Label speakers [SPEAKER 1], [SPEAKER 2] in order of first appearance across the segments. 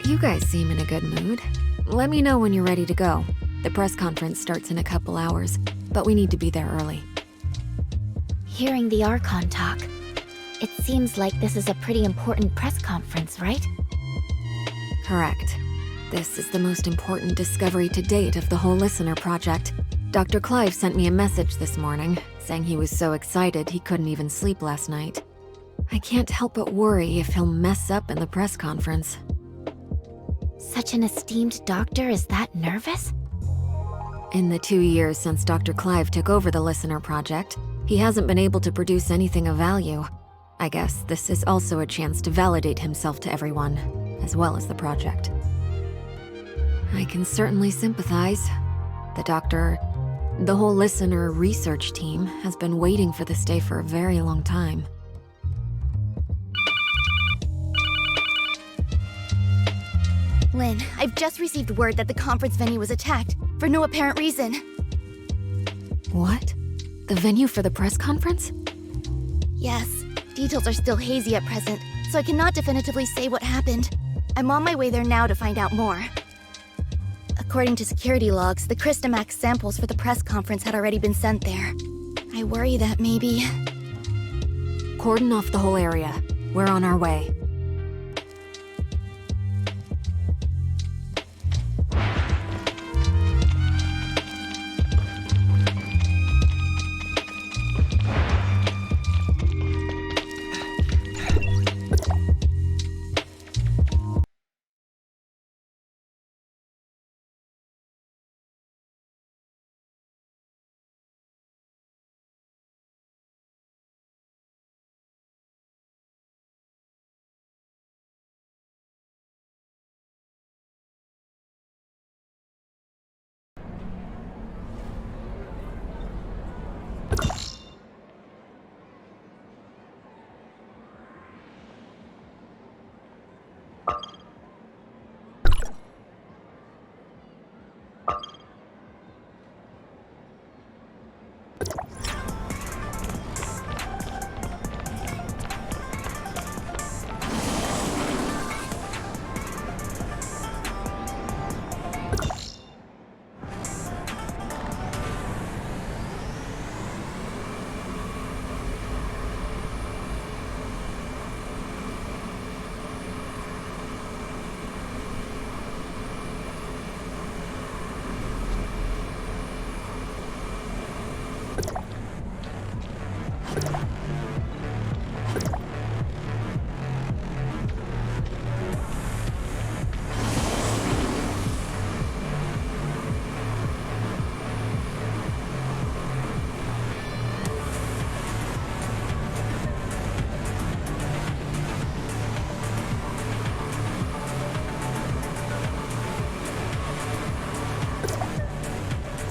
[SPEAKER 1] You guys seem in a good mood. Let me know when you're ready to go. The press conference starts in a couple hours, but we need to be there early.
[SPEAKER 2] Hearing the Archon talk, it seems like this is a pretty important press conference, right?
[SPEAKER 1] Correct. This is the most important discovery to date of the whole Listener project. Dr. Clive sent me a message this morning, saying he was so excited he couldn't even sleep last night. I can't help but worry if he'll mess up in the press conference.
[SPEAKER 2] Such an esteemed doctor is that nervous?
[SPEAKER 1] In the 2 years since Dr. Clive took over the Listener project, he hasn't been able to produce anything of value. I guess this is also a chance to validate himself to everyone, as well as the project. I can certainly sympathize. The whole Listener research team has been waiting for this day for a very long time.
[SPEAKER 3] Lynn, I've just received word that the conference venue was attacked, for no apparent reason.
[SPEAKER 1] What? The venue for the press conference?
[SPEAKER 3] Yes, details are still hazy at present, so I cannot definitively say what happened. I'm on my way there now to find out more. According to security logs, the Crystamax samples for the press conference had already been sent there. I worry that maybe...
[SPEAKER 1] Cordon off the whole area. We're on our way.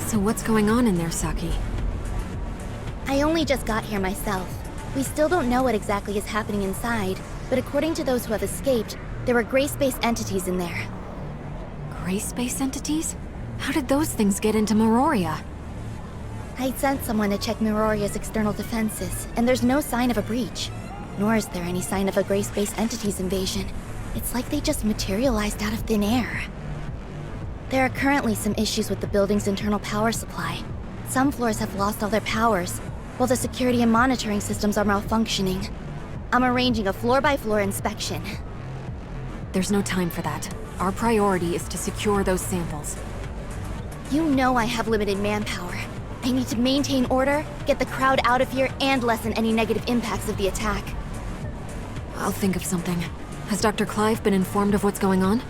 [SPEAKER 1] So what's going on in there, Saki?
[SPEAKER 3] I only just got here myself. We still don't know what exactly is happening inside, but according to those who have escaped, there were gray space entities in there.
[SPEAKER 1] Gray space entities? How did those things get into Meroria?
[SPEAKER 3] I sent someone to check Meroria's external defenses, and there's no sign of a breach. Nor is there any sign of a gray space entities invasion. It's like they just materialized out of thin air. There are currently some issues with the building's internal power supply. Some floors have lost all their powers, while the security and monitoring systems are malfunctioning. I'm arranging a floor-by-floor inspection.
[SPEAKER 1] There's no time for that. Our priority is to secure those samples.
[SPEAKER 3] You know I have limited manpower. I need to maintain order, get the crowd out of here, and lessen any negative impacts of the attack.
[SPEAKER 1] I'll think of something. Has Dr. Clive been informed of what's going on?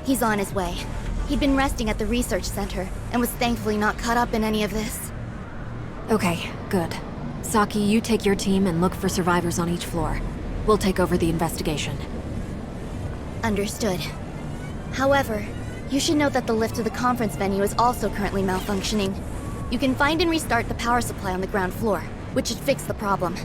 [SPEAKER 3] He's on his way. He'd been resting at the research center, and was thankfully not caught up in any of this.
[SPEAKER 1] Okay, good. Saki, you take your team and look for survivors on each floor. We'll take over the investigation.
[SPEAKER 3] Understood. However, you should know that the lift to the conference venue is also currently malfunctioning. You can find and restart the power supply on the ground floor, which should fix the problem.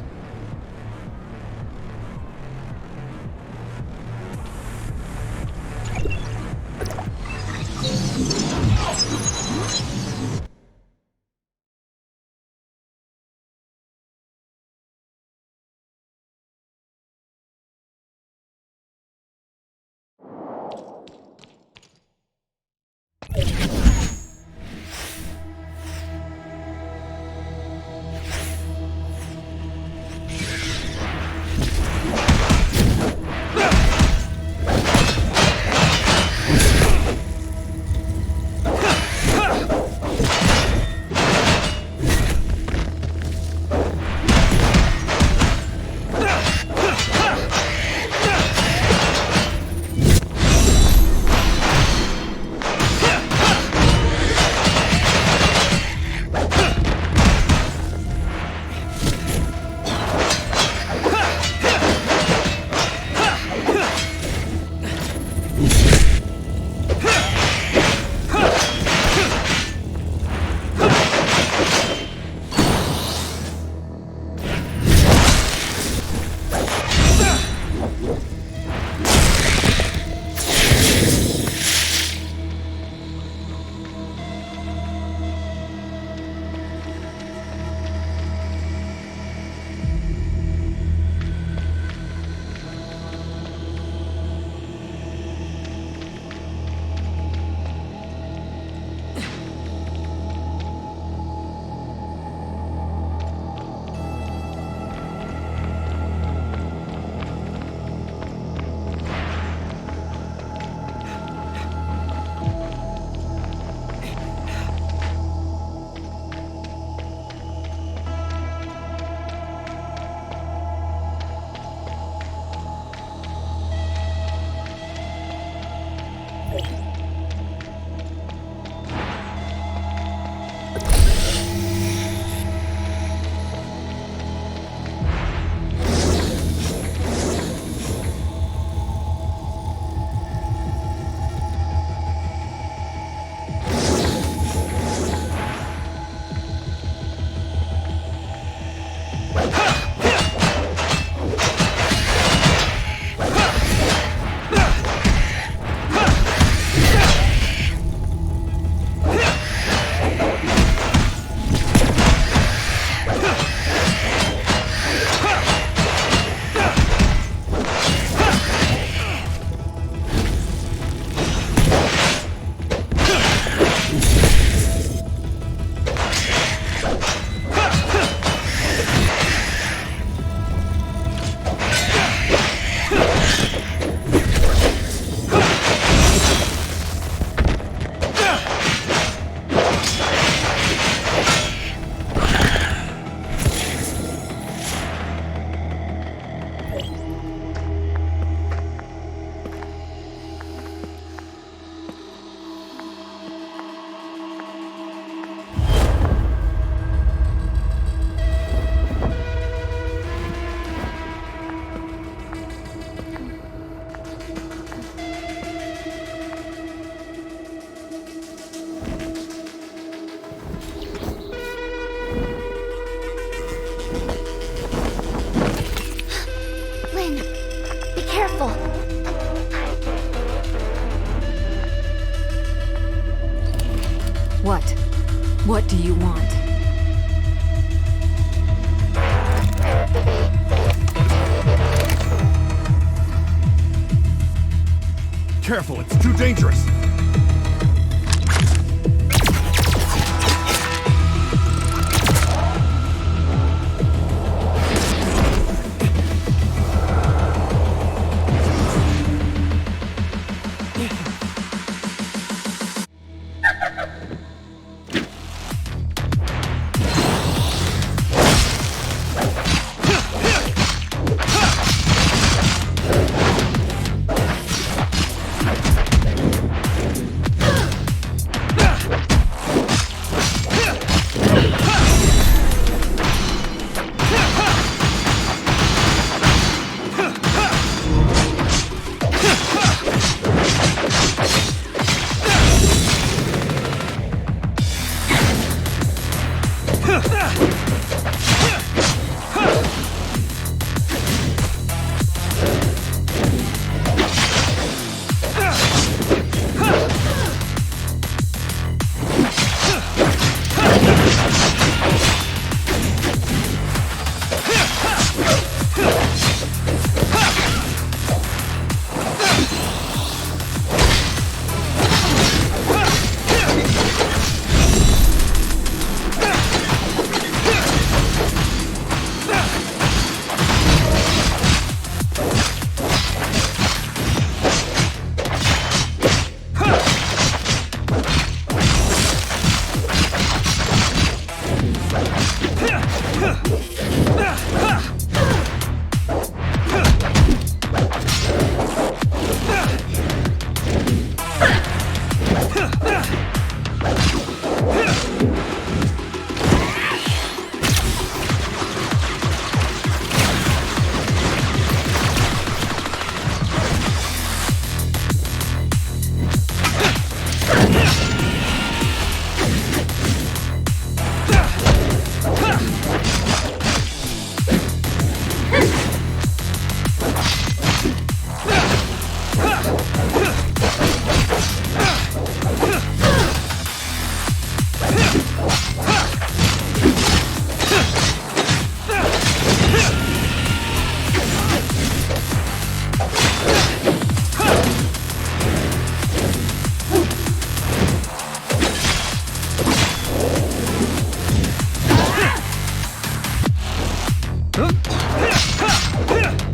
[SPEAKER 1] What? What do you want?
[SPEAKER 4] Careful, it's too dangerous!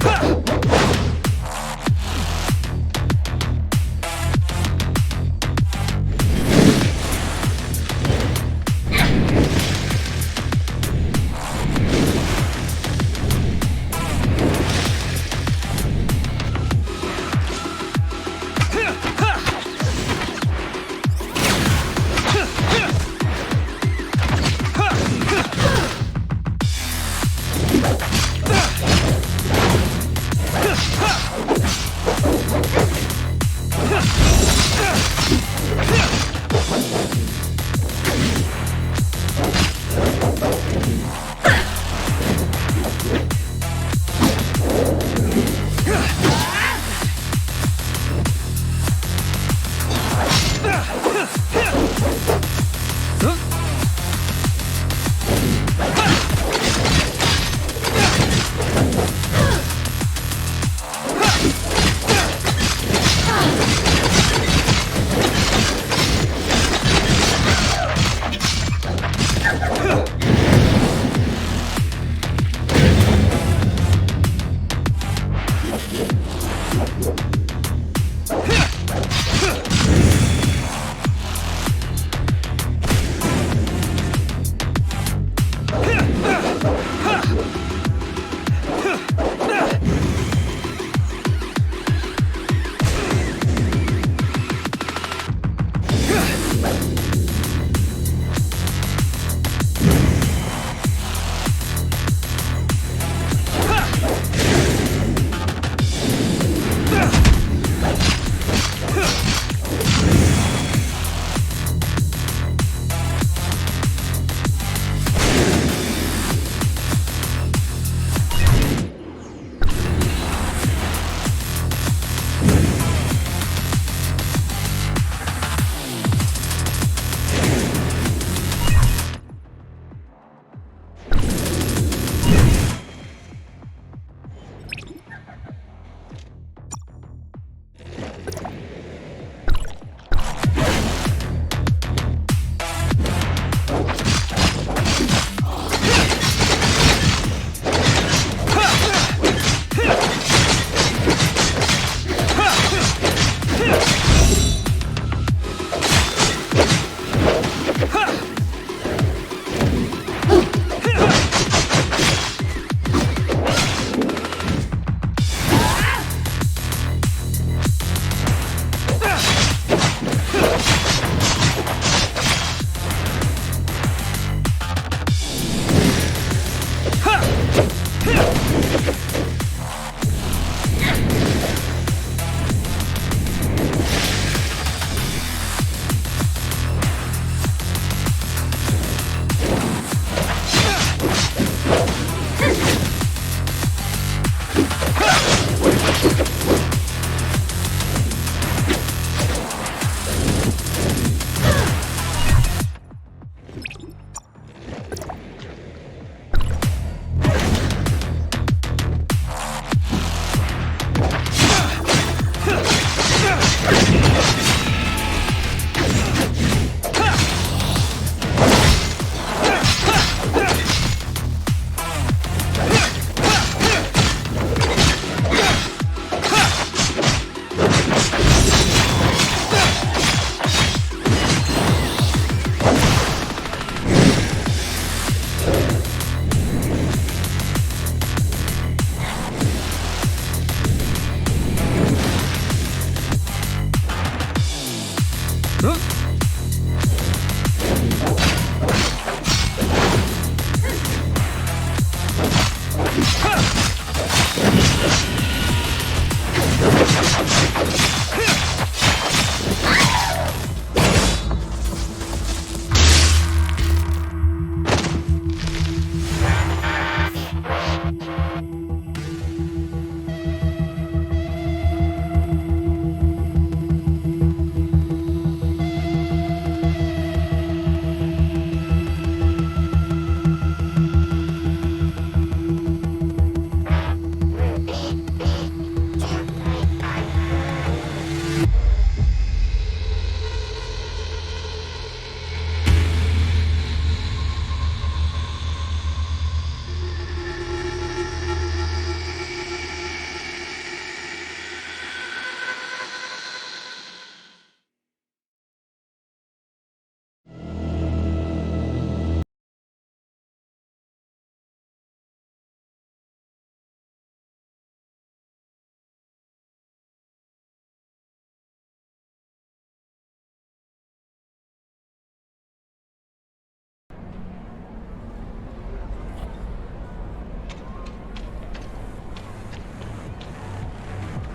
[SPEAKER 5] Ha!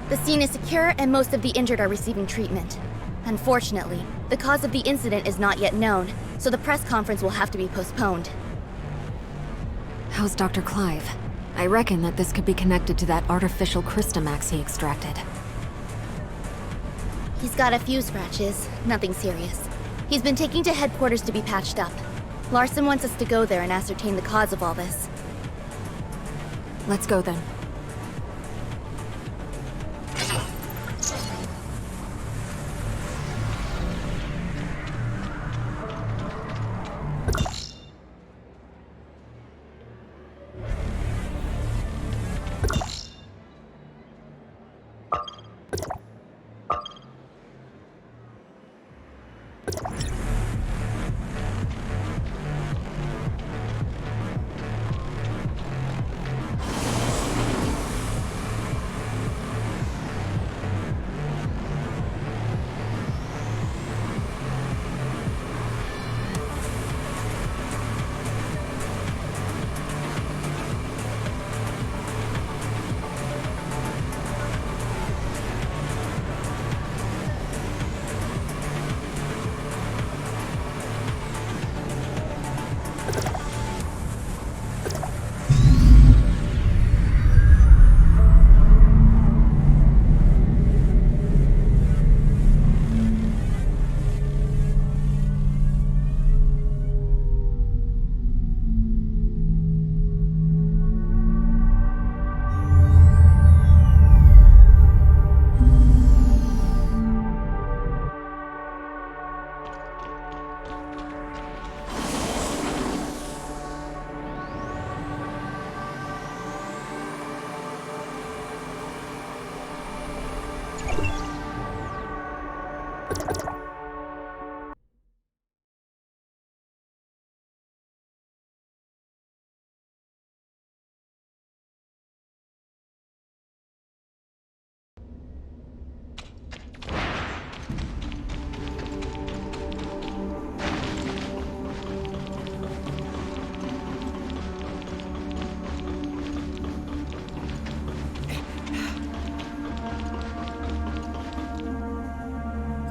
[SPEAKER 3] The scene is secure and most of the injured are receiving treatment. Unfortunately, the cause of the incident is not yet known, so the press conference will have to be postponed.
[SPEAKER 1] How's Dr. Clive? I reckon that this could be connected to that artificial Crystamax he extracted.
[SPEAKER 3] He's got a few scratches, nothing serious. He's been taken to headquarters to be patched up. Larson wants us to go there and ascertain the cause of all this.
[SPEAKER 1] Let's go then.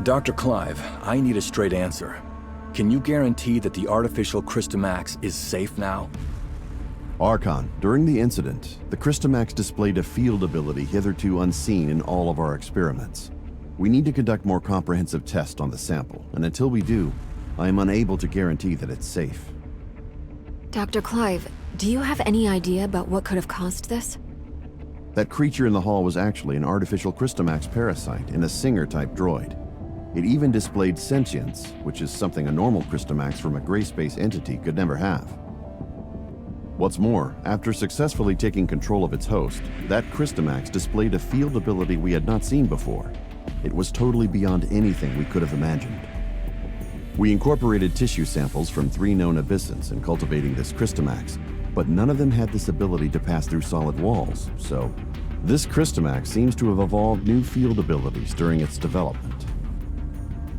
[SPEAKER 5] Dr. Clive, I need a straight answer. Can you guarantee that the artificial Crystamax is safe now?
[SPEAKER 6] Archon, during the incident, the Crystamax displayed a field ability hitherto unseen in all of our experiments. We need to conduct more comprehensive tests on the sample, and until we do, I am unable to guarantee that it's safe.
[SPEAKER 1] Dr. Clive, do you have any idea about what could have caused this?
[SPEAKER 6] That creature in the hall was actually an artificial Crystamax parasite in a Singer-type droid. It even displayed sentience, which is something a normal Crystamax from a gray space entity could never have. What's more, after successfully taking control of its host, that Crystamax displayed a field ability we had not seen before. It was totally beyond anything we could have imagined. We incorporated tissue samples from 3 known abyssins in cultivating this Crystamax, but none of them had this ability to pass through solid walls, so this Crystamax seems to have evolved new field abilities during its development.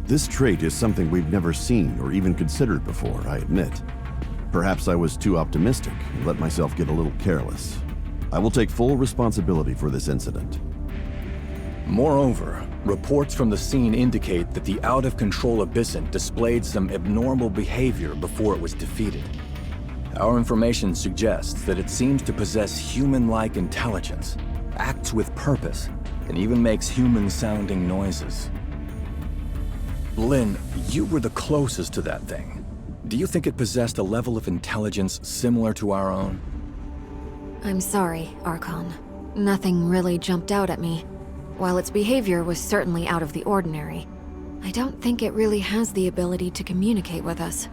[SPEAKER 6] This trait is something we've never seen or even considered before, I admit. Perhaps I was too optimistic and let myself get a little careless. I will take full responsibility for this incident.
[SPEAKER 5] Moreover, reports from the scene indicate that the out-of-control Abyssin displayed some abnormal behavior before it was defeated. Our information suggests that it seems to possess human-like intelligence, acts with purpose, and even makes human-sounding noises. Lynn, you were the closest to that thing. Do you think it possessed a level of intelligence similar to our own?
[SPEAKER 1] I'm sorry, Archon. Nothing really jumped out at me. While its behavior was certainly out of the ordinary, I don't think it really has the ability to communicate with us.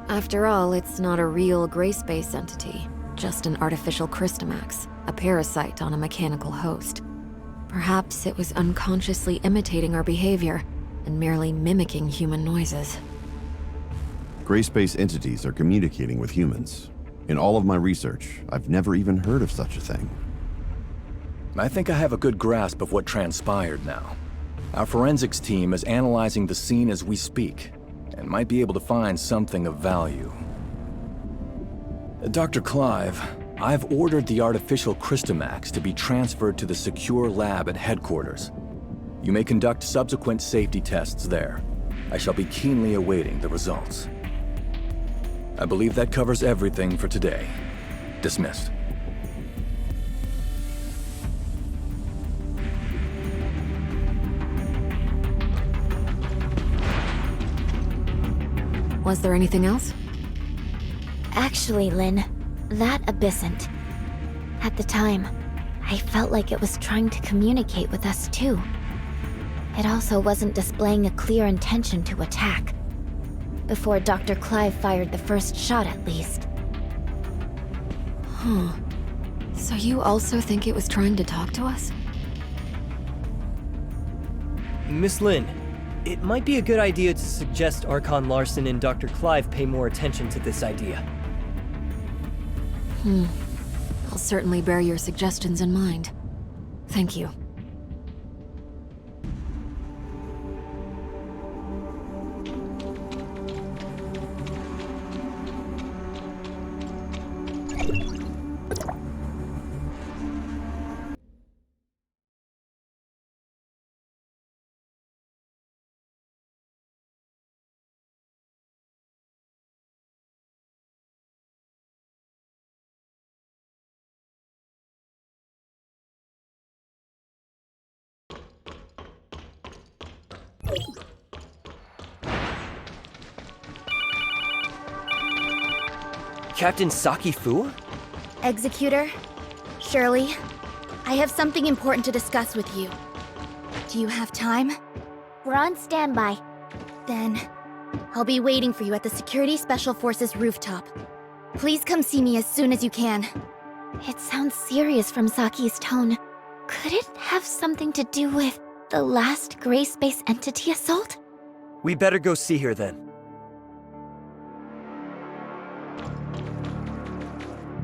[SPEAKER 1] After all, it's not a real gray space entity, just an artificial Crystamax, a parasite on a mechanical host. Perhaps it was unconsciously imitating our behavior and merely mimicking human noises.
[SPEAKER 6] Gray space entities are communicating with humans. In all of my research, I've never even heard of such a thing.
[SPEAKER 5] I think I have a good grasp of what transpired now. Our forensics team is analyzing the scene as we speak, and might be able to find something of value. Dr. Clive, I've ordered the artificial Crystamax to be transferred to the secure lab at headquarters. You may conduct subsequent safety tests there. I shall be keenly awaiting the results. I believe that covers everything for today. Dismissed.
[SPEAKER 1] Was there anything else?
[SPEAKER 2] Actually, Lynn, that abyssint. At the time, I felt like it was trying to communicate with us too. It also wasn't displaying a clear intention to attack. Before Dr. Clive fired the first shot, at least.
[SPEAKER 1] Huh. So you also think it was trying to talk to us?
[SPEAKER 7] Miss Lin, it might be a good idea to suggest Archon Larson and Dr. Clive pay more attention to this idea.
[SPEAKER 1] I'll certainly bear your suggestions in mind. Thank you.
[SPEAKER 7] Captain Saki Fu?
[SPEAKER 3] Executor, Shirley, I have something important to discuss with you. Do you have time?
[SPEAKER 2] We're on standby.
[SPEAKER 3] Then, I'll be waiting for you at the Security Special Forces rooftop. Please come see me as soon as you can.
[SPEAKER 2] It sounds serious from Saki's tone. Could it have something to do with the last gray space entity assault?
[SPEAKER 7] We better go see her then.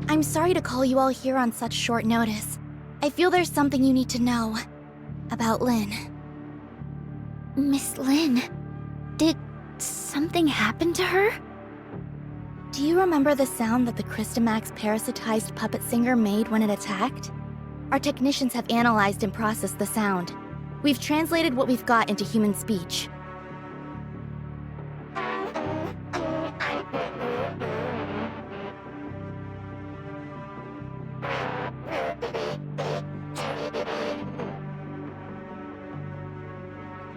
[SPEAKER 3] I'm sorry to call you all here on such short notice. I feel there's something you need to know about Lynn.
[SPEAKER 2] Miss Lynn, did something happen to her?
[SPEAKER 3] Do you remember the sound that the Crystamax parasitized puppet singer made when it attacked? Our technicians have analyzed and processed the sound. We've translated what we've got into human speech.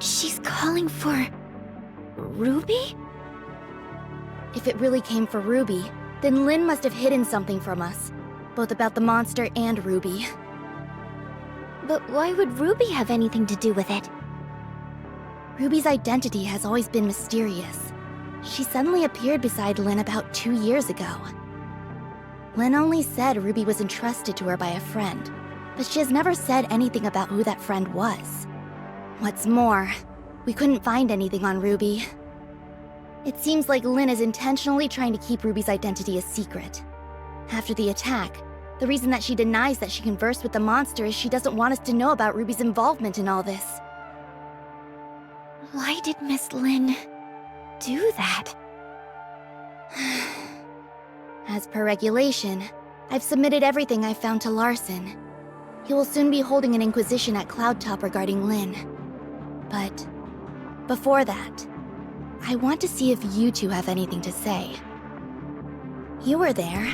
[SPEAKER 2] She's calling for Ruby?
[SPEAKER 3] If it really came for Ruby, then Lynn must have hidden something from us, both about the monster and Ruby.
[SPEAKER 2] But why would Ruby have anything to do with it?
[SPEAKER 3] Ruby's identity has always been mysterious. She suddenly appeared beside Lynn about 2 years ago. Lynn only said Ruby was entrusted to her by a friend, but she has never said anything about who that friend was. What's more, we couldn't find anything on Ruby. It seems like Lynn is intentionally trying to keep Ruby's identity a secret. After the attack, the reason that she denies that she conversed with the monster is she doesn't want us to know about Ruby's involvement in all this.
[SPEAKER 2] Why did Miss Lynn do that?
[SPEAKER 3] As per regulation, I've submitted everything I've found to Larson. He will soon be holding an inquisition at Cloudtop regarding Lynn. But before that, I want to see if you two have anything to say. You were there.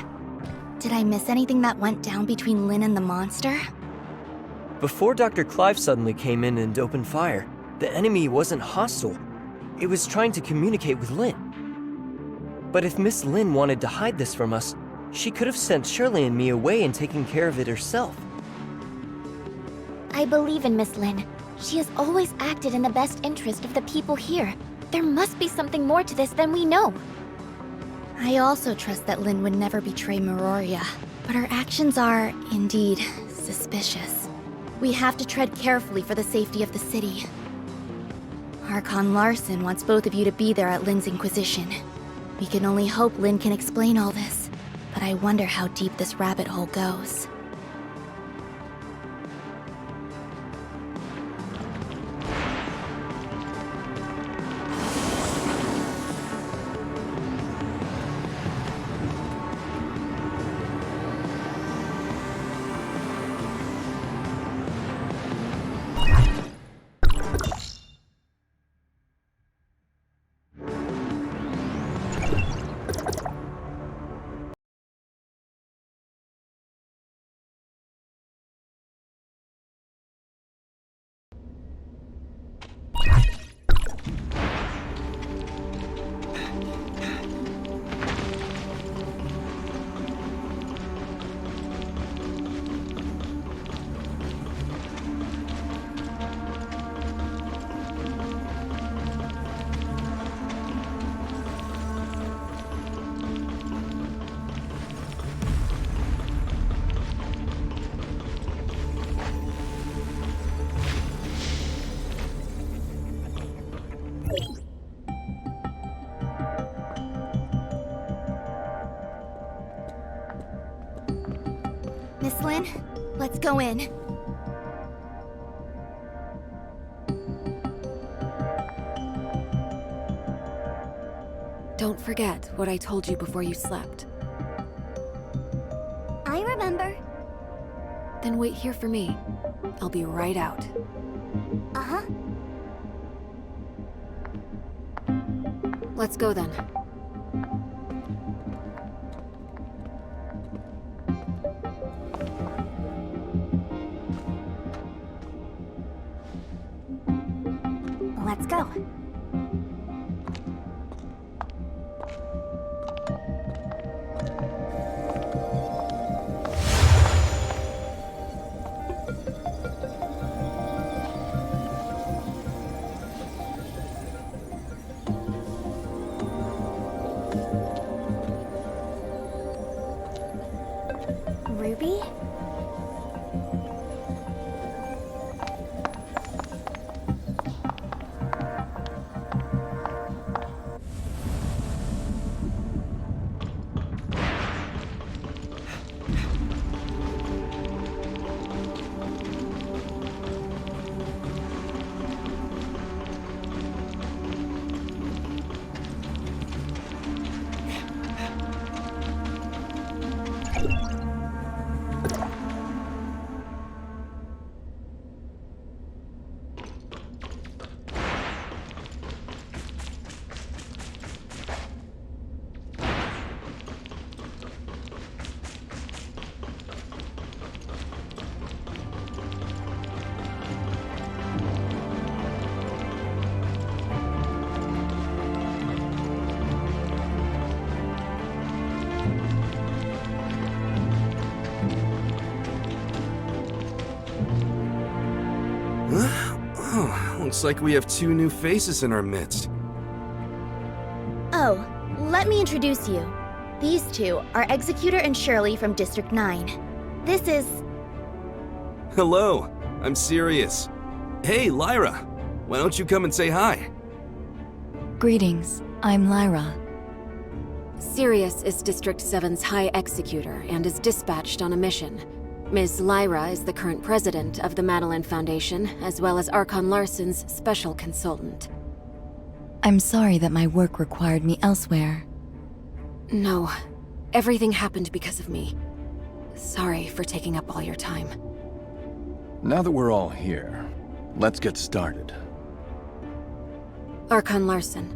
[SPEAKER 3] Did I miss anything that went down between Lynn and the monster?
[SPEAKER 7] Before Dr. Clive suddenly came in and opened fire, the enemy wasn't hostile. It was trying to communicate with Lynn. But if Miss Lynn wanted to hide this from us, she could have sent Shirley and me away and taken care of it herself.
[SPEAKER 2] I believe in Miss Lynn. She has always acted in the best interest of the people here. There must be something more to this than we know.
[SPEAKER 3] I also trust that Lynn would never betray Meroria, but her actions are, indeed, suspicious. We have to tread carefully for the safety of the city. Archon Larson wants both of you to be there at Lynn's Inquisition. We can only hope Lynn can explain all this, but I wonder how deep this rabbit hole goes. Let's go in.
[SPEAKER 1] Don't forget what I told you before you slept.
[SPEAKER 3] I remember.
[SPEAKER 1] Then wait here for me. I'll be right out.
[SPEAKER 3] Uh-huh.
[SPEAKER 1] Let's go then.
[SPEAKER 3] Let's go. Ruby?
[SPEAKER 8] Oh, looks like we have two new faces in our midst.
[SPEAKER 3] Oh, let me introduce you. These two are Executor and Shirley from District 9. This is...
[SPEAKER 8] Hello, I'm Sirius. Hey, Lyra, why don't you come and say hi?
[SPEAKER 9] Greetings, I'm Lyra.
[SPEAKER 1] Sirius is District 7's High Executor and is dispatched on a mission. Ms. Lyra is the current president of the Madeline Foundation, as well as Archon Larson's special consultant.
[SPEAKER 9] I'm sorry that my work required me elsewhere.
[SPEAKER 1] No, everything happened because of me. Sorry for taking up all your time.
[SPEAKER 5] Now that we're all here, let's get started.
[SPEAKER 1] Archon Larson.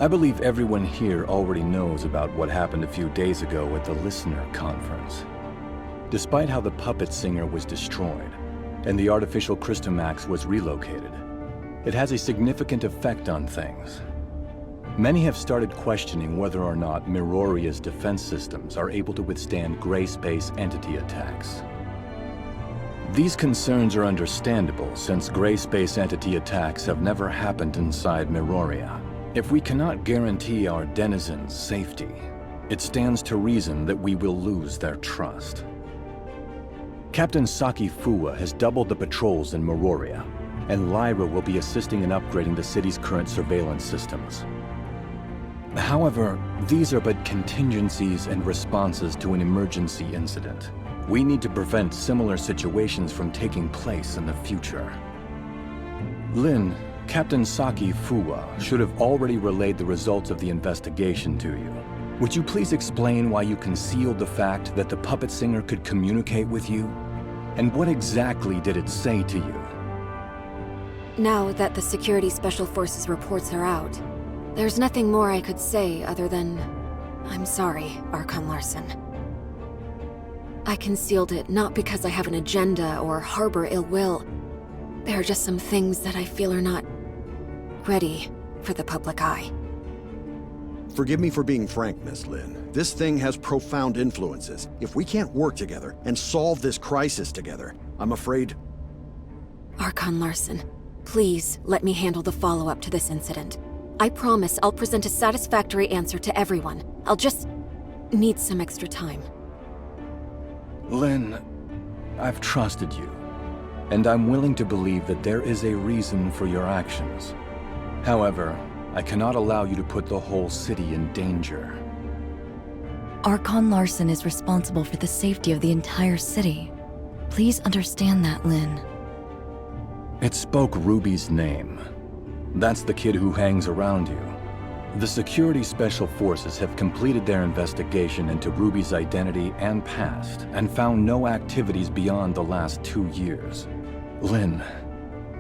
[SPEAKER 5] I believe everyone here already knows about what happened a few days ago at the Listener Conference. Despite how the puppet singer was destroyed, and the artificial Christomax was relocated, it has a significant effect on things. Many have started questioning whether or not Miroria's defense systems are able to withstand gray space entity attacks. These concerns are understandable since gray space entity attacks have never happened inside Miroria. If we cannot guarantee our denizens' safety, it stands to reason that we will lose their trust. Captain Saki Fuwa has doubled the patrols in Miroria, and Lyra will be assisting in upgrading the city's current surveillance systems. However, these are but contingencies and responses to an emergency incident. We need to prevent similar situations from taking place in the future. Lin, Captain Saki Fuwa should have already relayed the results of the investigation to you. Would you please explain why you concealed the fact that the puppet singer could communicate with you? And what exactly did it say to you?
[SPEAKER 1] Now that the Security Special Forces reports are out, there's nothing more I could say other than, I'm sorry, Archon Larson. I concealed it not because I have an agenda or harbor ill will. There are just some things that I feel are not ready for the public eye.
[SPEAKER 10] Forgive me for being frank, Miss Lin. This thing has profound influences. If we can't work together and solve this crisis together, I'm afraid...
[SPEAKER 1] Archon Larson, please let me handle the follow-up to this incident. I promise I'll present a satisfactory answer to everyone. I'll just need some extra time.
[SPEAKER 5] Lin, I've trusted you, and I'm willing to believe that there is a reason for your actions. However, I cannot allow you to put the whole city in danger.
[SPEAKER 9] Archon Larson is responsible for the safety of the entire city. Please understand that, Lynn.
[SPEAKER 5] It spoke Ruby's name. That's the kid who hangs around you. The Security Special Forces have completed their investigation into Ruby's identity and past, and found no activities beyond the last 2 years. Lynn,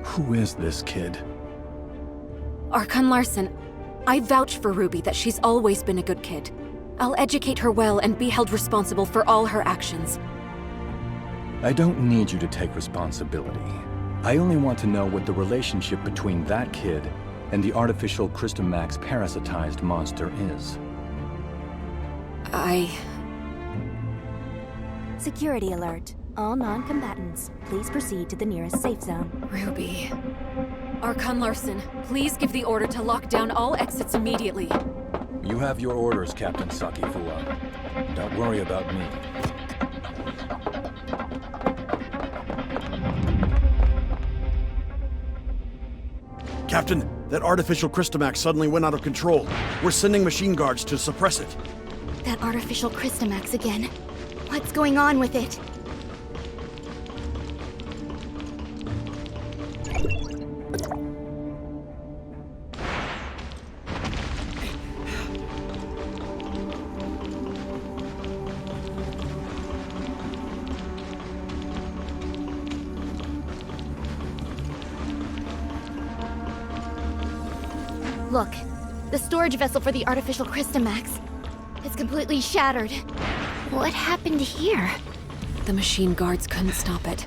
[SPEAKER 5] who is this kid?
[SPEAKER 1] Archon Larson, I vouch for Ruby that she's always been a good kid. I'll educate her well and be held responsible for all her actions.
[SPEAKER 5] I don't need you to take responsibility. I only want to know what the relationship between that kid and the artificial Crystamax parasitized monster is.
[SPEAKER 11] Security alert. All non-combatants, please proceed to the nearest safe zone.
[SPEAKER 1] Ruby. Archon Larson, please give the order to lock down all exits immediately.
[SPEAKER 5] You have your orders, Captain Sakifua. Don't worry about me.
[SPEAKER 10] Captain, that artificial Crystamax suddenly went out of control. We're sending machine guards to suppress it.
[SPEAKER 3] That artificial Crystamax again. What's going on with it? Look, the storage vessel for the artificial Crystamax. It's completely shattered.
[SPEAKER 2] What happened here?
[SPEAKER 1] The machine guards couldn't stop it.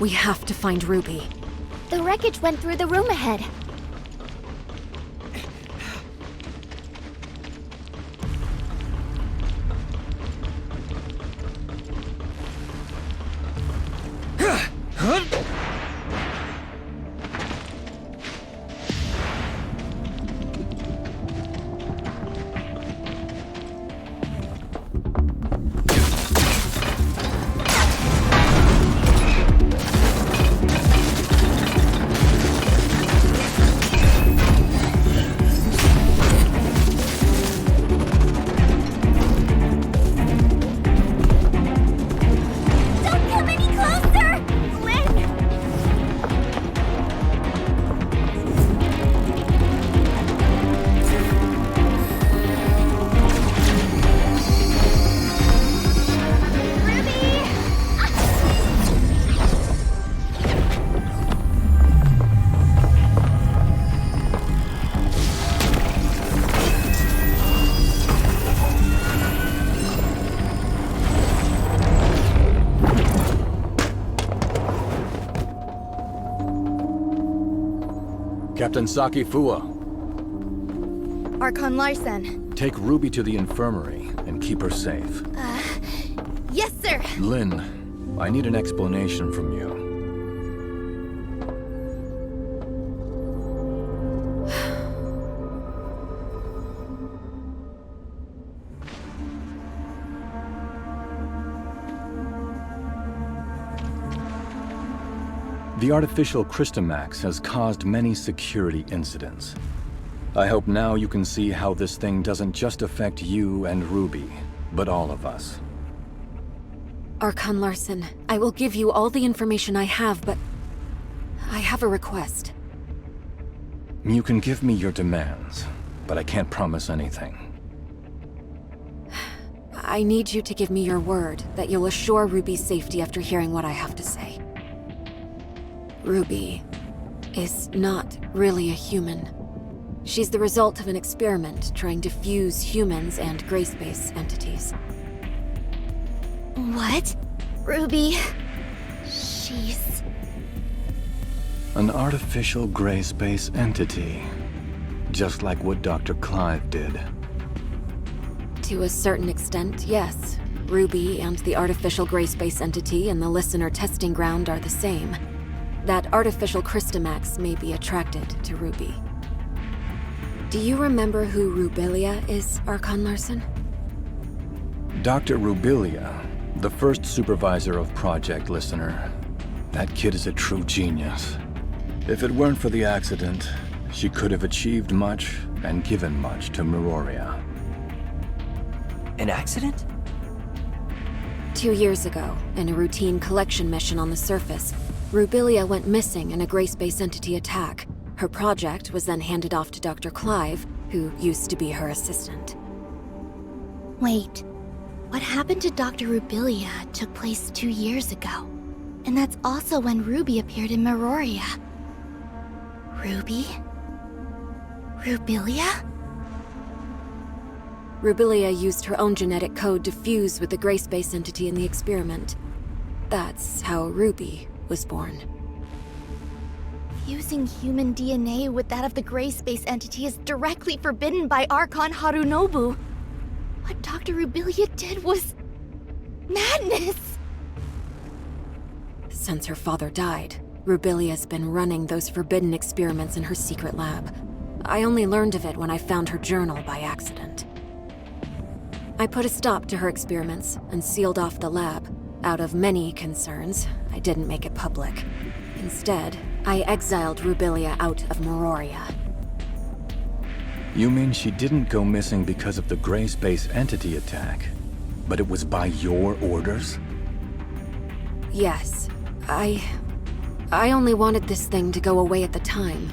[SPEAKER 1] We have to find Ruby.
[SPEAKER 2] The wreckage went through the room ahead.
[SPEAKER 5] Captain Sakifua,
[SPEAKER 3] Archon Larson.
[SPEAKER 5] take Ruby to the infirmary and keep her safe.
[SPEAKER 3] Yes, sir!
[SPEAKER 5] Lynn, I need an explanation from you. The artificial Crystamax has caused many security incidents. I hope now you can see how this thing doesn't just affect you and Ruby, but all of us.
[SPEAKER 1] Archon Larson, I will give you all the information I have, but I have a request.
[SPEAKER 5] You can give me your demands, but I can't promise anything.
[SPEAKER 1] I need you to give me your word that you'll assure Ruby's safety after hearing what I have to say. Ruby is not really a human. She's the result of an experiment trying to fuse humans and gray space entities.
[SPEAKER 3] What? Ruby... she's...
[SPEAKER 5] An artificial gray space entity. Just like what Dr. Clive did.
[SPEAKER 1] To a certain extent, yes. Ruby and the artificial gray space entity in the Listener testing ground are the same. That artificial Crystamax may be attracted to Ruby. Do you remember who Rubilia is, Archon Larson?
[SPEAKER 5] Dr. Rubilia, the first supervisor of Project Listener. That kid is a true genius. If it weren't for the accident, she could have achieved much and given much to Meroria.
[SPEAKER 7] An accident?
[SPEAKER 1] 2 years ago, in a routine collection mission on the surface, Rubilia went missing in a Gray Space Entity attack. Her project was then handed off to Dr. Clive, who used to be her assistant.
[SPEAKER 3] Wait, what happened to Dr. Rubilia took place 2 years ago. And that's also when Ruby appeared in Meroria. Ruby? Rubilia?
[SPEAKER 1] Rubilia used her own genetic code to fuse with the Gray Space Entity in the experiment. That's how Ruby was born.
[SPEAKER 3] Fusing human DNA with that of the Gray Space Entity is directly forbidden by Archon Harunobu. What Dr. Rubilia did was... madness!
[SPEAKER 1] Since her father died, Rubilia's been running those forbidden experiments in her secret lab. I only learned of it when I found her journal by accident. I put a stop to her experiments and sealed off the lab. Out of many concerns, I didn't make it public. Instead, I exiled Rubilia out of Meroria.
[SPEAKER 5] You mean she didn't go missing because of the Gray Space Entity attack, but it was by your orders?
[SPEAKER 1] Yes. I only wanted this thing to go away at the time.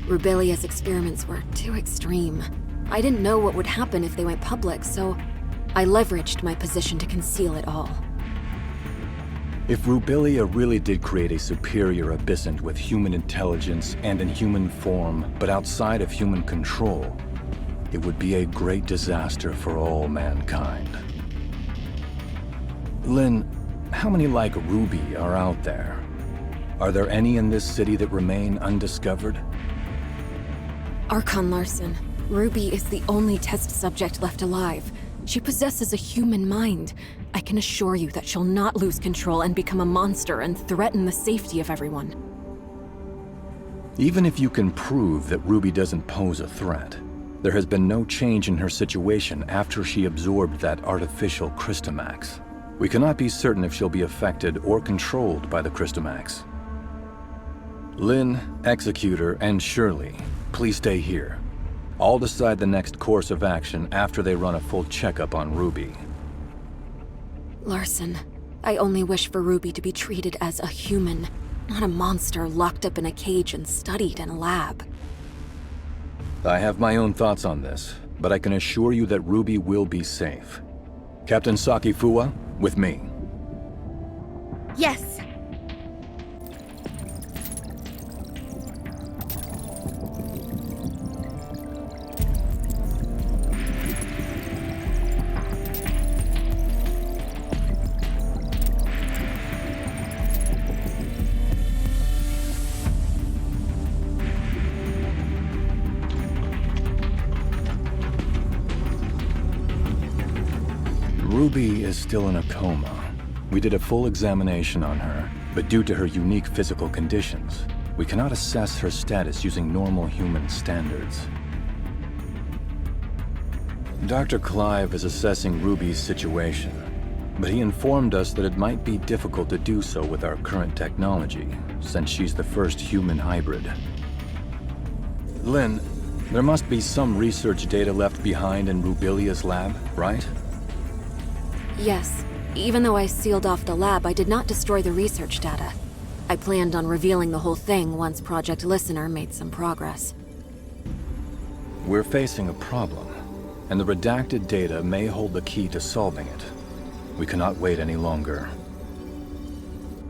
[SPEAKER 1] Rubilia's experiments were too extreme. I didn't know what would happen if they went public, so I leveraged my position to conceal it all.
[SPEAKER 5] If Rubilia really did create a superior abyssant with human intelligence and in human form, but outside of human control, it would be a great disaster for all mankind. Lynn, how many like Ruby are out there? Are there any in this city that remain undiscovered?
[SPEAKER 1] Archon Larson, Ruby is the only test subject left alive. She possesses a human mind. I can assure you that she'll not lose control and become a monster and threaten the safety of everyone.
[SPEAKER 5] Even if you can prove that Ruby doesn't pose a threat, there has been no change in her situation after she absorbed that artificial Crystamax. We cannot be certain if she'll be affected or controlled by the Crystamax. Lynn, Executor, and Shirley, please stay here. I'll decide the next course of action after they run a full checkup on Ruby.
[SPEAKER 1] Larson, I only wish for Ruby to be treated as a human, not a monster locked up in a cage and studied in a lab.
[SPEAKER 5] I have my own thoughts on this, but I can assure you that Ruby will be safe. Captain Saki Fuwa, with me.
[SPEAKER 3] Yes.
[SPEAKER 5] Ruby is still in a coma. We did a full examination on her, but due to her unique physical conditions, we cannot assess her status using normal human standards. Dr. Clive is assessing Ruby's situation, but he informed us that it might be difficult to do so with our current technology, since she's the first human hybrid. Lynn, there must be some research data left behind in Rubilia's lab, right?
[SPEAKER 1] Yes. Even though I sealed off the lab, I did not destroy the research data. I planned on revealing the whole thing once Project Listener made some progress.
[SPEAKER 5] We're facing a problem, and the redacted data may hold the key to solving it. We cannot wait any longer.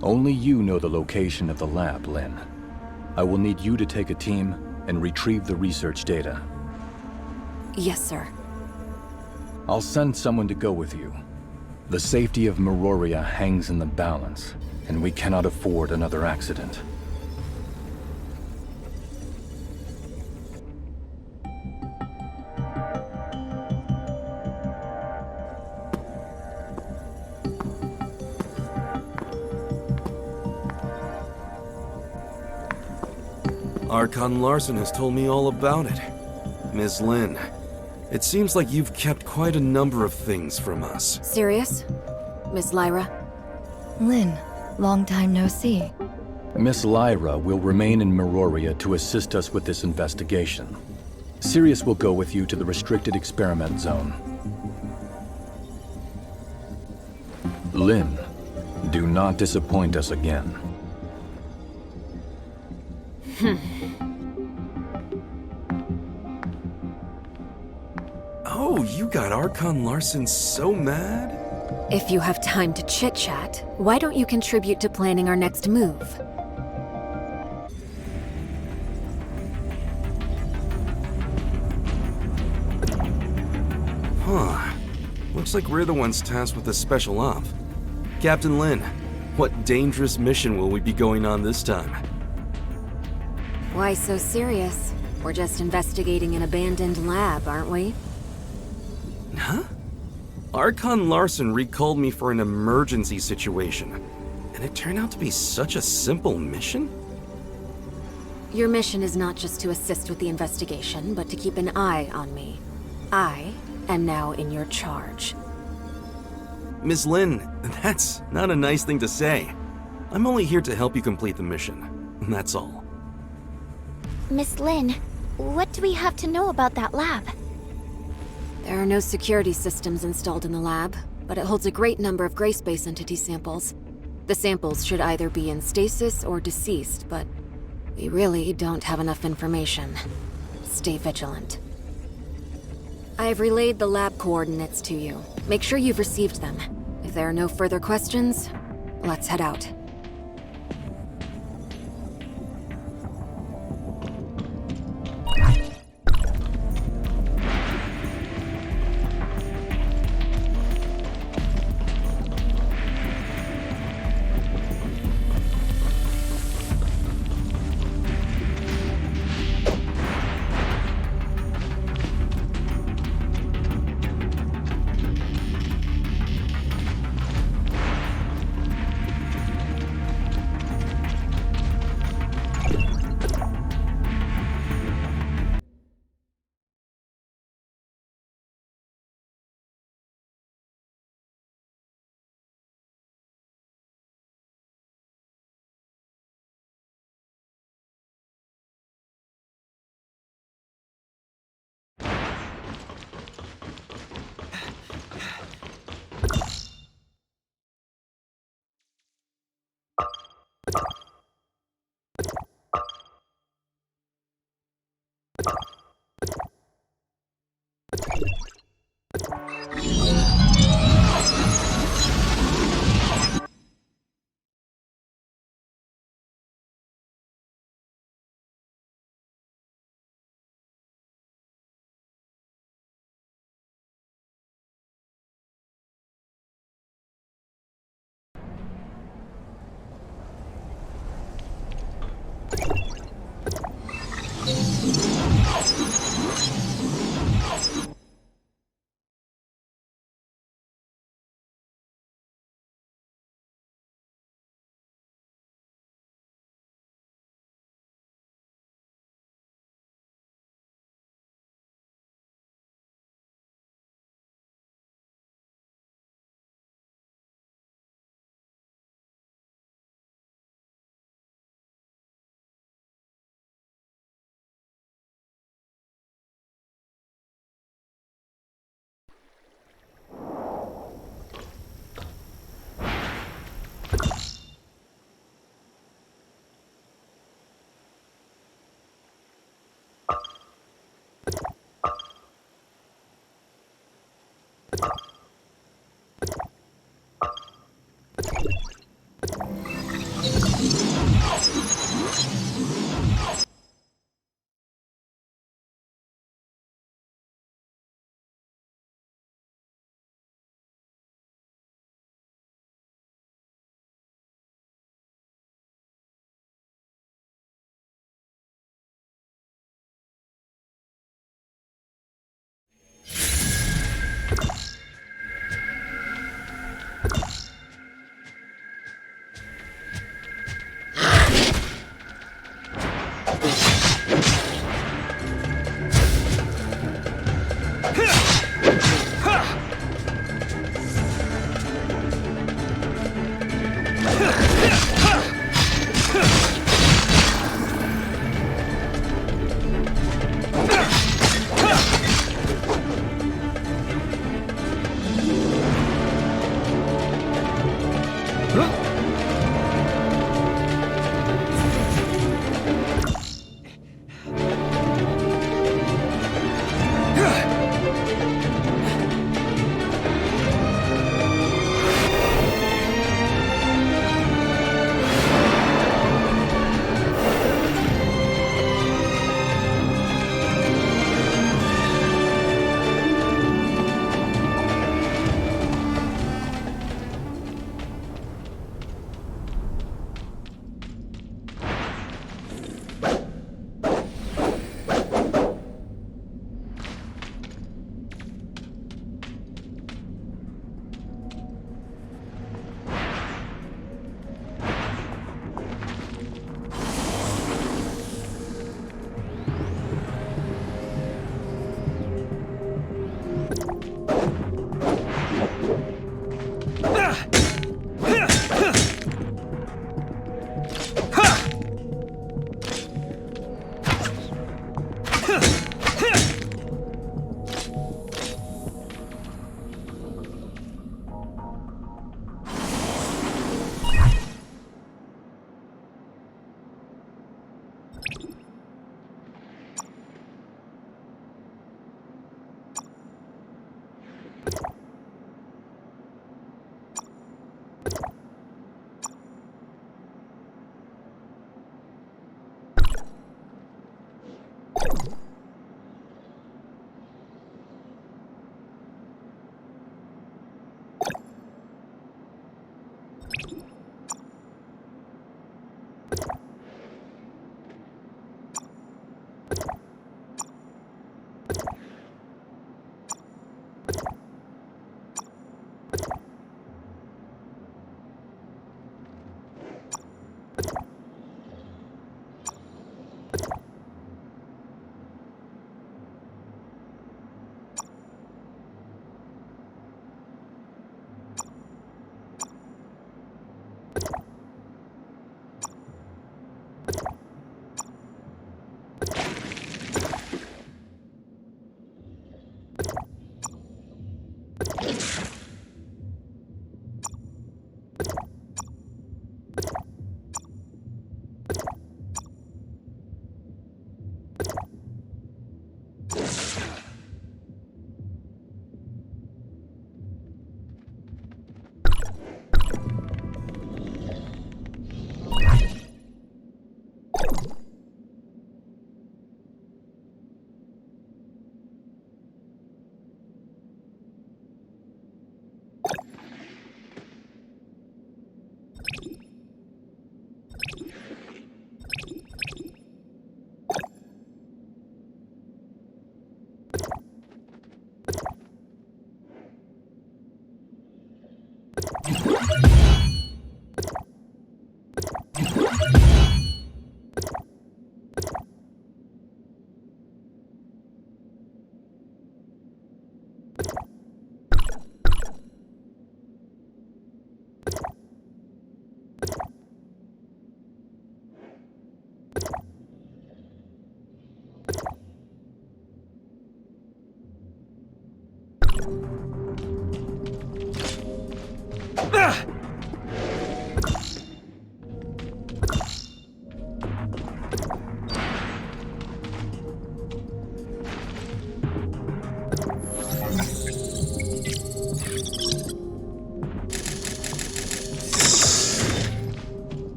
[SPEAKER 5] Only you know the location of the lab, Lynn. I will need you to take a team and retrieve the research data.
[SPEAKER 1] Yes, sir.
[SPEAKER 5] I'll send someone to go with you. The safety of Meroria hangs in the balance, and we cannot afford another accident.
[SPEAKER 8] Archon Larson has told me all about it. Ms. Lin, it seems like you've kept quite a number of things from us.
[SPEAKER 1] Sirius? Miss Lyra?
[SPEAKER 9] Lynn, long time no see.
[SPEAKER 5] Miss Lyra will remain in Meroria to assist us with this investigation. Sirius will go with you to the restricted experiment zone. Lin, do not disappoint us again.
[SPEAKER 8] Oh, you got Archon Larson so mad?
[SPEAKER 1] If you have time to chit-chat, why don't you contribute to planning our next move?
[SPEAKER 8] Huh. Looks like we're the ones tasked with this special op. Captain Lin, what dangerous mission will we be going on this time?
[SPEAKER 1] Why so serious? We're just investigating an abandoned lab, aren't we?
[SPEAKER 8] Huh? Archon Larson recalled me for an emergency situation, and it turned out to be such a simple mission?
[SPEAKER 1] Your mission is not just to assist with the investigation, but to keep an eye on me. I am now in your charge.
[SPEAKER 8] Ms. Lin, that's not a nice thing to say. I'm only here to help you complete the mission, that's all.
[SPEAKER 2] Miss Lin, what do we have to know about that lab?
[SPEAKER 1] There are no security systems installed in the lab, but it holds a great number of gray space entity samples. The samples should either be in stasis or deceased, but we really don't have enough information. Stay vigilant. I have relayed the lab coordinates to you. Make sure you've received them. If there are no further questions, let's head out.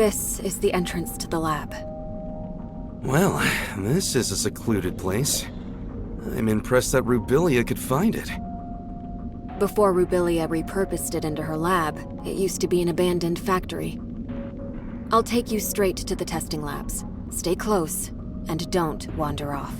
[SPEAKER 1] This is the entrance to the lab.
[SPEAKER 8] Well, this is a secluded place. I'm impressed that Rubilia could find it.
[SPEAKER 1] Before Rubilia repurposed it into her lab, it used to be an abandoned factory. I'll take you straight to the testing labs. Stay close, and don't wander off.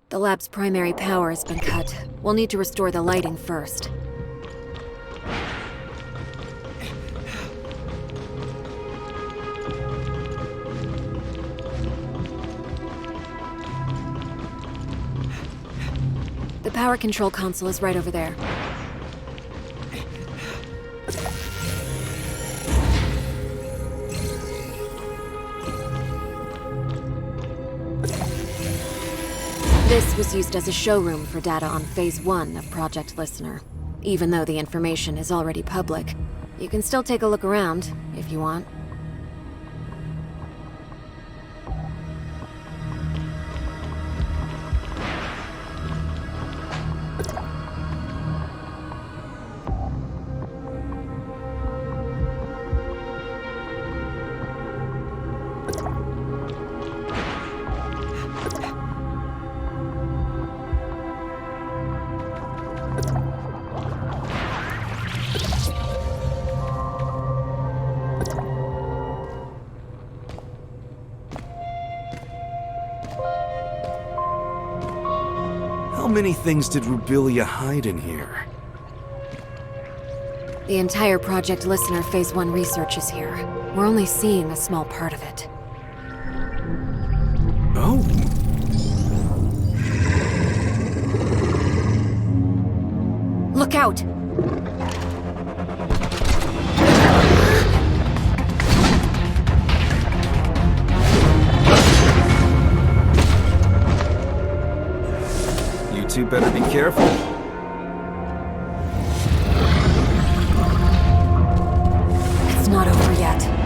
[SPEAKER 1] The lab's primary power has been cut. We'll need to restore the lighting first. The power control console is right over there. This was used as a showroom for data on Phase 1 of Project Listener. Even though the information is already public, you can still take a look around, if you want.
[SPEAKER 8] How many things did Rubilia hide in here?
[SPEAKER 1] The entire Project Listener Phase 1 research is here. We're only seeing a small part of it.
[SPEAKER 8] Oh.
[SPEAKER 1] Look out!
[SPEAKER 8] You two better be careful.
[SPEAKER 1] It's not over yet.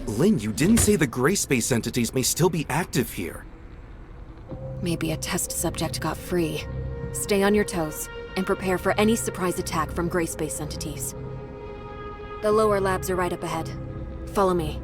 [SPEAKER 8] Lynn, you didn't say the gray space entities may still be active here.
[SPEAKER 1] Maybe a test subject got free. Stay on your toes, and prepare for any surprise attack from gray space entities. The lower labs are right up ahead. Follow me.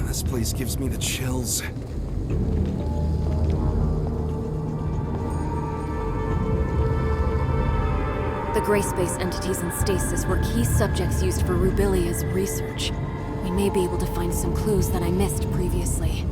[SPEAKER 8] This place gives me the chills.
[SPEAKER 1] The gray space entities in stasis were key subjects used for Rubilia's research. We may be able to find some clues that I missed previously.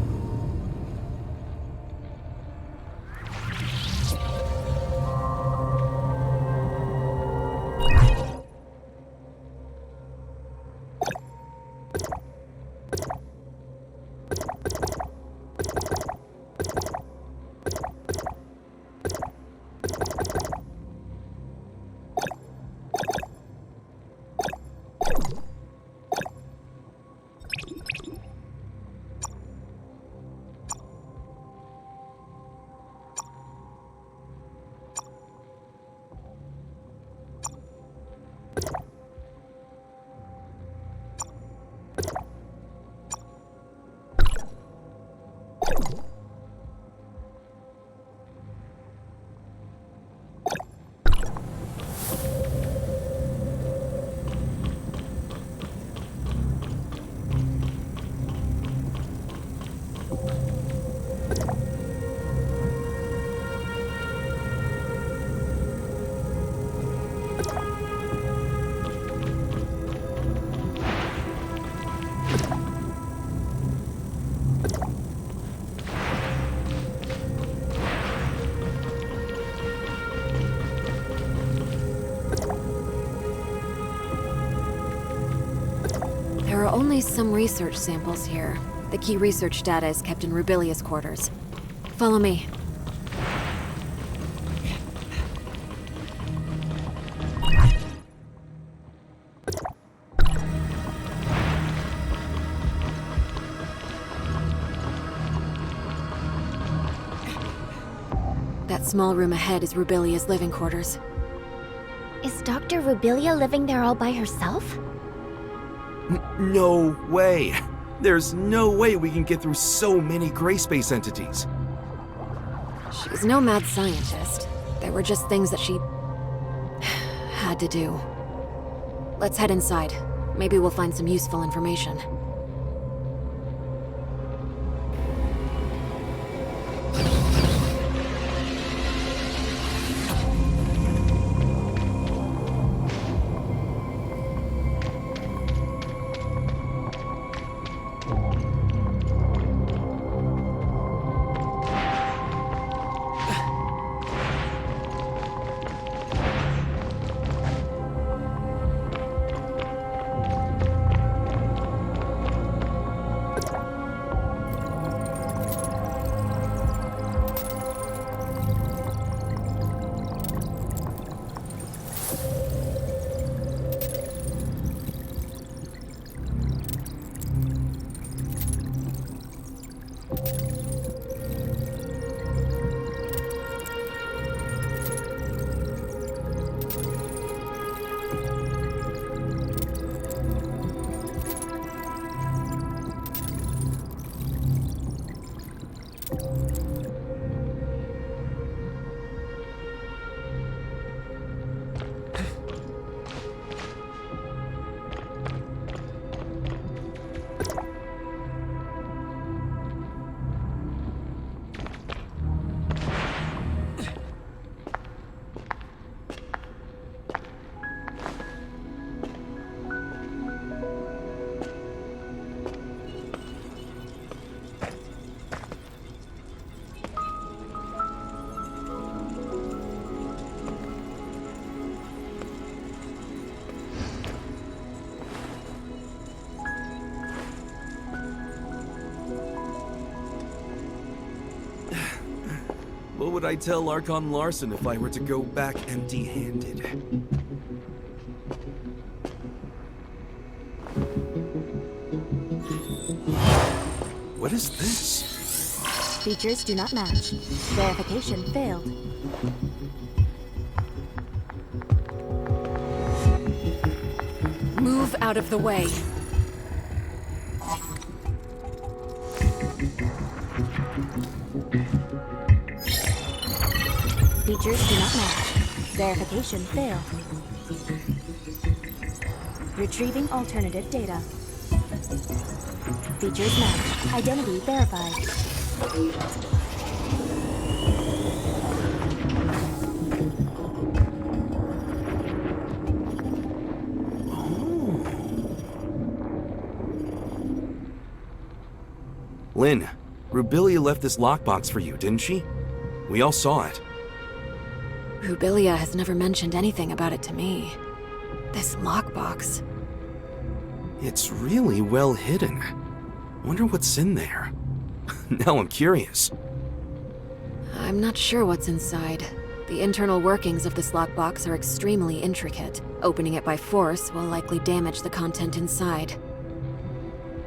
[SPEAKER 1] There are only some research samples here. The key research data is kept in Rubilia's quarters. Follow me. That small room ahead is Rubilia's living quarters.
[SPEAKER 2] Is Dr. Rubilia living there all by herself?
[SPEAKER 8] No way! There's no way we can get through so many gray space entities.
[SPEAKER 1] She's no mad scientist. There were just things that she had to do. Let's head inside. Maybe we'll find some useful information.
[SPEAKER 8] What would I tell Archon Larson if I were to go back empty-handed? What is this?
[SPEAKER 11] Features do not match. Verification failed.
[SPEAKER 1] Move out of the way.
[SPEAKER 11] Features do not match. Verification failed. Retrieving alternative data. Features match. Identity verified.
[SPEAKER 8] Lynn, Rubilia left this lockbox for you, didn't she? We all saw it.
[SPEAKER 1] Rubilia has never mentioned anything about it to me. This lockbox.
[SPEAKER 8] It's really well hidden. Wonder what's in there. Now I'm curious.
[SPEAKER 1] I'm not sure what's inside. The internal workings of this lockbox are extremely intricate. Opening it by force will likely damage the content inside.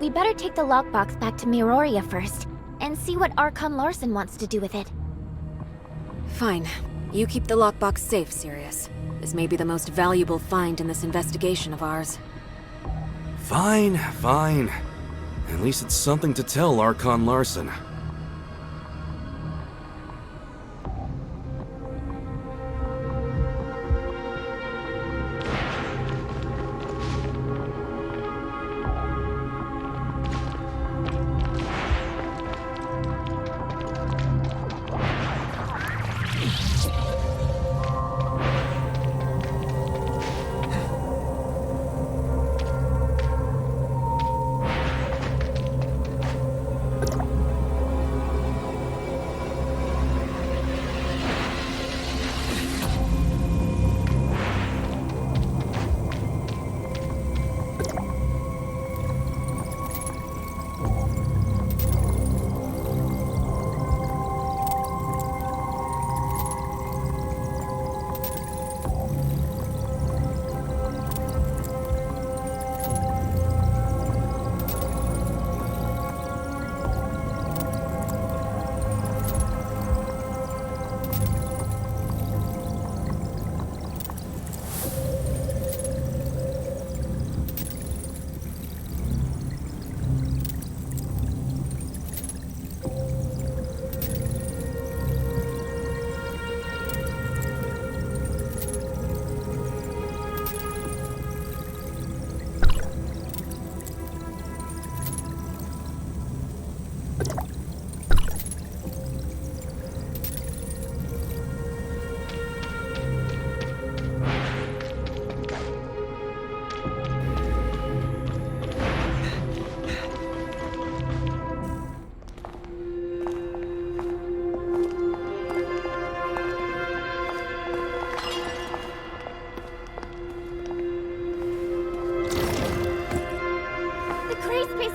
[SPEAKER 2] We better take the lockbox back to Miroria first, and see what Archon Larson wants to do with it.
[SPEAKER 1] Fine. You keep the lockbox safe, Sirius. This may be the most valuable find in this investigation of ours.
[SPEAKER 8] Fine, fine. At least it's something to tell Archon Larson.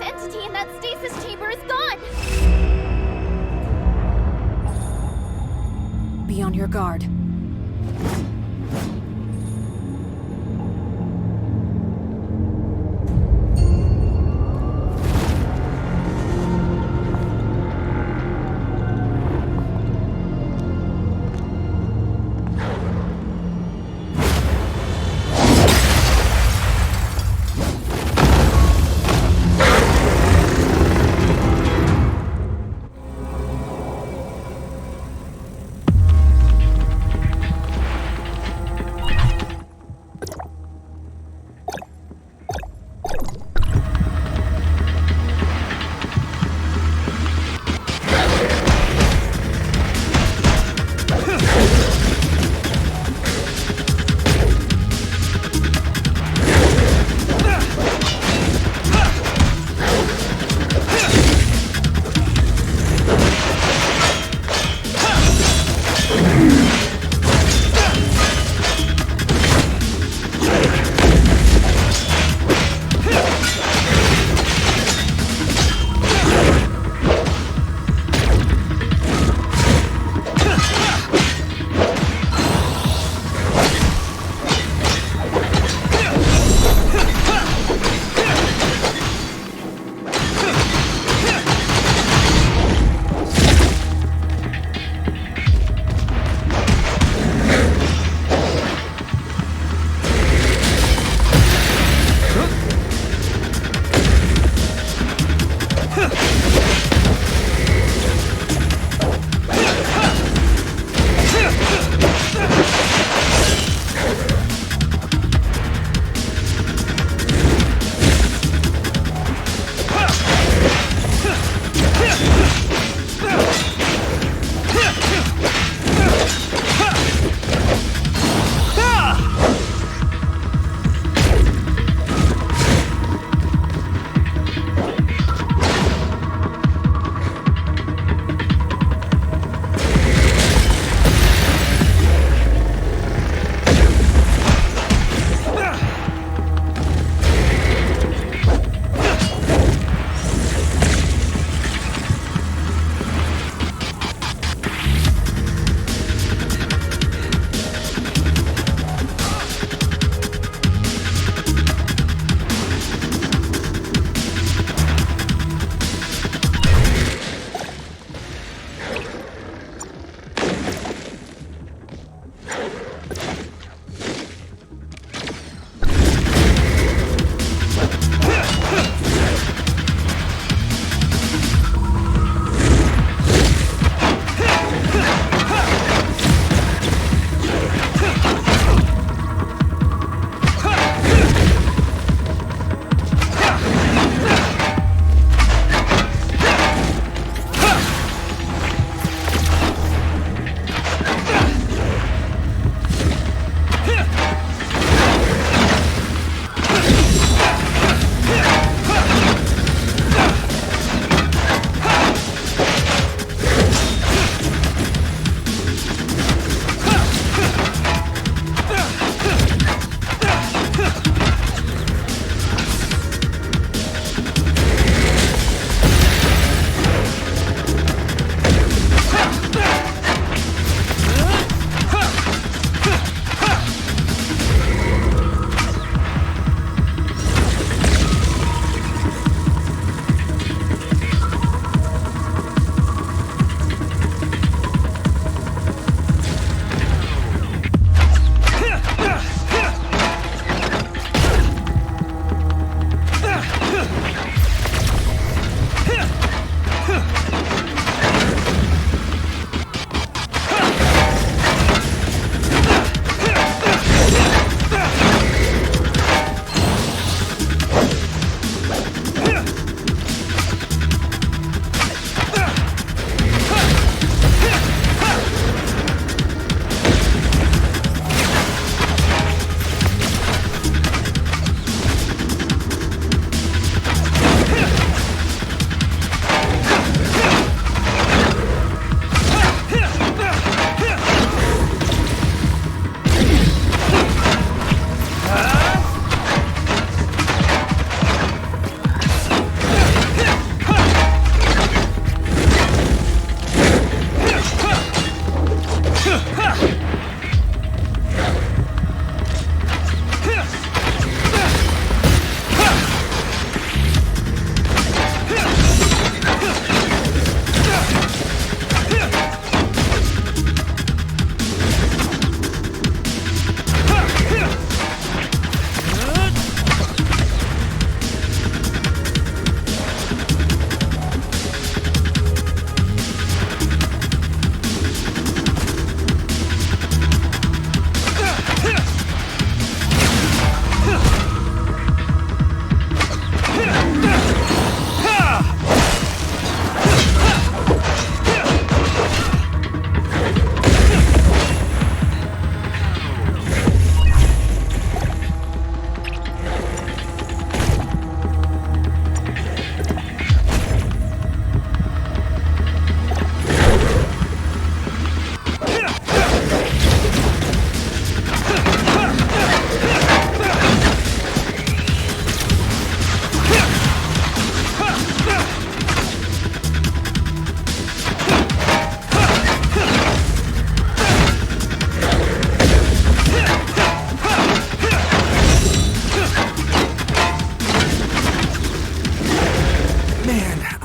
[SPEAKER 2] entity in that stasis chamber is gone!
[SPEAKER 1] Be on your guard.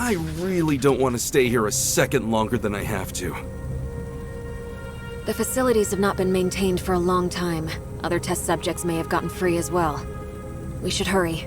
[SPEAKER 8] I really don't want to stay here a second longer than I have to.
[SPEAKER 1] The facilities have not been maintained for a long time. Other test subjects may have gotten free as well. We should hurry.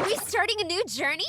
[SPEAKER 1] we starting a new journey?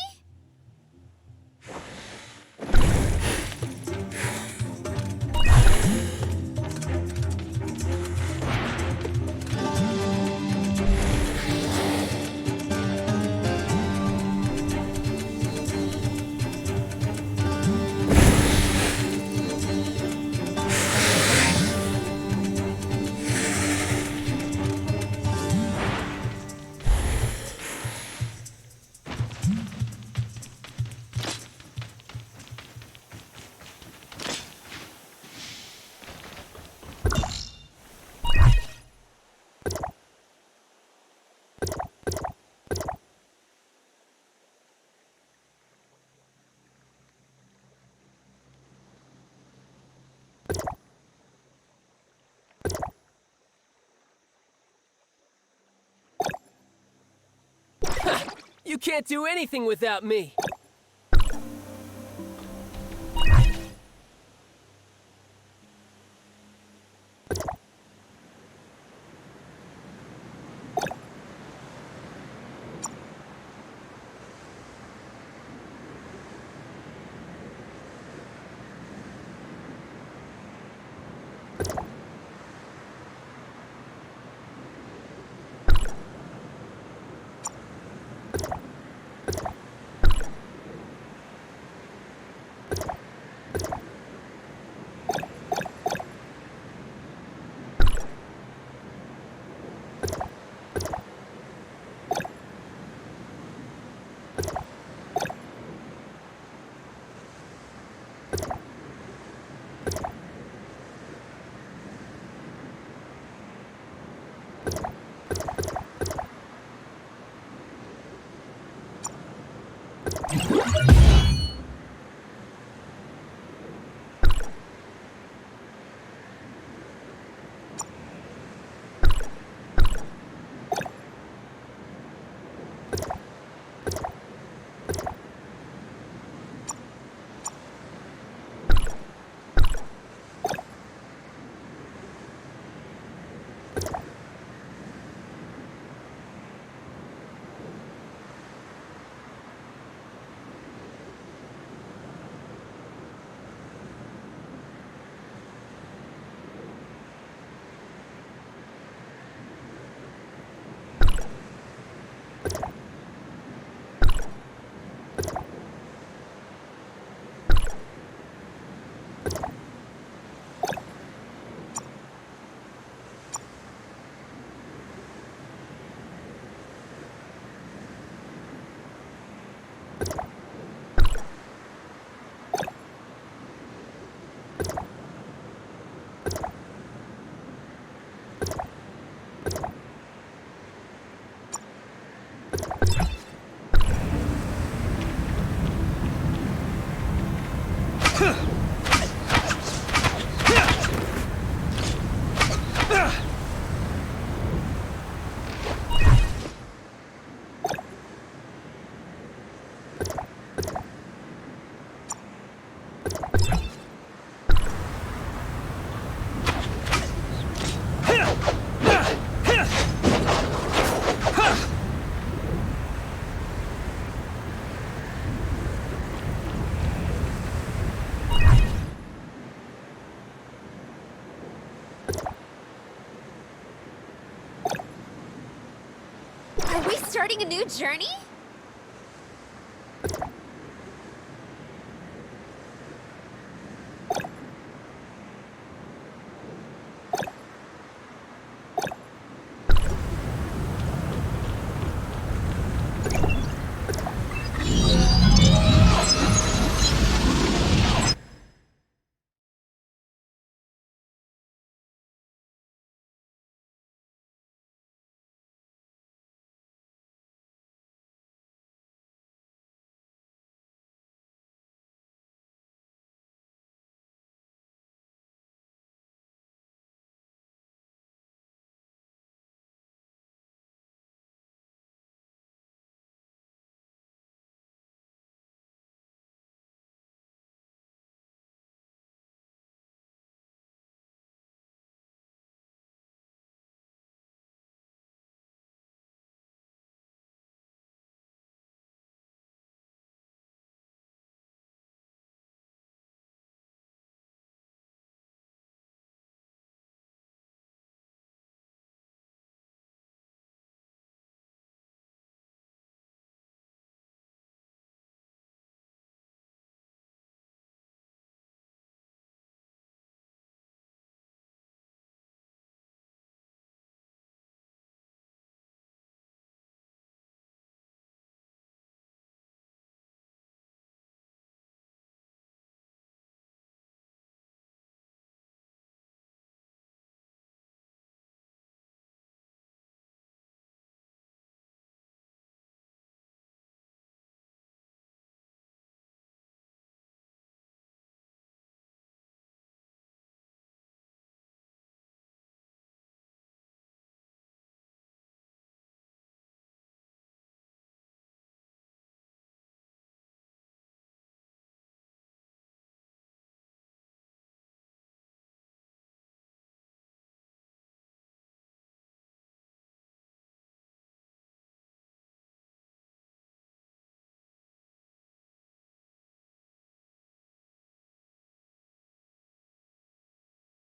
[SPEAKER 12] You can't do anything without me!
[SPEAKER 1] Are we starting a new journey?